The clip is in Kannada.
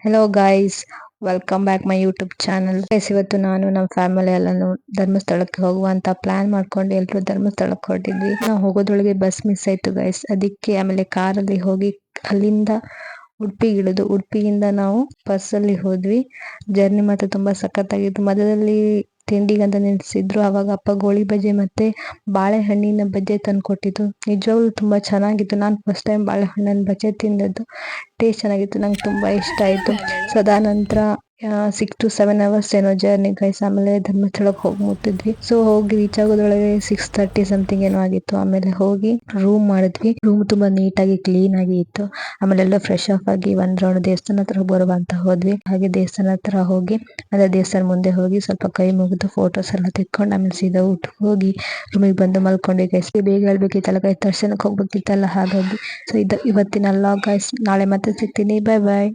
Hello guys, welcome back my YouTube channel. Guys, ಇವತ್ತು ನಾನು ನಮ್ಮ ಫ್ಯಾಮಿಲಿ ಎಲ್ಲಾನು ಧರ್ಮಸ್ಥಳಕ್ಕೆ ಹೋಗುವಂತ ಪ್ಲಾನ್ ಮಾಡ್ಕೊಂಡು ಎಲ್ಲರೂ ಧರ್ಮಸ್ಥಳಕ್ಕೆ ಹೊರಟಿದ್ವಿ. ನಾವು ಹೋಗೋದ್ರೊಳಗೆ ಬಸ್ ಮಿಸ್ ಆಯ್ತು ಗೈಸ್. ಅದಕ್ಕೆ ಆಮೇಲೆ ಕಾರಲ್ಲಿ ಹೋಗಿ ಅಲ್ಲಿಂದ ಉಡುಪಿಗೆ ಇಳಿದು ಉಡುಪಿಯಿಂದ ನಾವು ಬಸ್ಸಲ್ಲಿ ಹೋದ್ವಿ. ಜರ್ನಿ ಮಾತ್ರ ತುಂಬಾ ಸಖತ್ತಾಗಿತ್ತು. ಮಧ್ಯದಲ್ಲಿ ತಿಂಡಿಗಂತ ನಿಲ್ಸಿದ್ರು. ಅವಾಗ ಅಪ್ಪ ಗೋಳಿ ಬಜೆ ಮತ್ತೆ ಬಾಳೆಹಣ್ಣಿನ ಬಜೆ ತಂದು ಕೊಟ್ಟಿದ್ದು. ನಿಜವಾಗ್ಲೂ ತುಂಬಾ ಚೆನ್ನಾಗಿತ್ತು. ನಾನು ಫಸ್ಟ್ ಟೈಮ್ ಬಾಳೆಹಣ್ಣಿನ ಬಜೆ ತಿಂದದ್ದು. ಟೇಸ್ಟ್ ಚೆನ್ನಾಗಿತ್ತು, ನಂಗೆ ತುಂಬಾ ಇಷ್ಟ ಆಯ್ತು. ಸೊ ಅದಾನಂತರ 6 to 7 hours ಏನೋ ಜರ್ನಿ ಗೈಸ್. ಆಮೇಲೆ ಧರ್ಮಸ್ಥಳಕ್ಕೆ ಹೋಗಿ ಮುಟ್ಟಿದ್ವಿ. ಸೊ ಹೋಗಿ ರೀಚ್ ಆಗೋದ್ರೊಳಗೆ 6:30 ಸಮಥಿಂಗ್ ಏನೋ ಆಗಿತ್ತು. ಆಮೇಲೆ ಹೋಗಿ ರೂಮ್ ಮಾಡಿದ್ವಿ. ರೂಮ್ ತುಂಬಾ ನೀಟಾಗಿ ಕ್ಲೀನ್ ಆಗಿ ಇತ್ತು. ಆಮೇಲೆ ಎಲ್ಲ ಫ್ರೆಶ್ ಅಪ್ ಆಗಿ ಒಂದ್ ರೌಂಡ್ ದೇವಸ್ಥಾನ ಹತ್ರ ಬರುವಂತ ಹೋದ್ವಿ. ಹಾಗೆ ದೇವಸ್ಥಾನ ಹತ್ರ ಹೋಗಿ ಅದೇ ದೇವಸ್ಥಾನ ಮುಂದೆ ಹೋಗಿ ಸ್ವಲ್ಪ ಕೈ ಮುಗಿದು ಫೋಟೋಸ್ ಎಲ್ಲ ತೆಕ್ಕೊಂಡು ಆಮೇಲೆ ಸೀದಾ ಊಟಕ್ಕೆ ಹೋಗಿ ರೂಮಿಗೆ ಬಂದು ಮಲ್ಕೊಂಡ್ವಿ ಗೈಸ್. ಬೇಗ ಹೇಳ್ಬೇಕಿತ್ತಲ್ಲ ಗೈಸ್, ದರ್ಶನಕ್ಕೆ ಹೋಗ್ಬೇಕಿತ್ತಲ್ಲ. ಹಾಗಾಗಿ ಸೊ ಇವತ್ತಿನ ಲಾಗ್ ಗೈಸ್. ನಾಳೆ ಮತ್ತೆ ಸಿಗ್ತೀನಿ. ಬಾಯ್ ಬಾಯ್.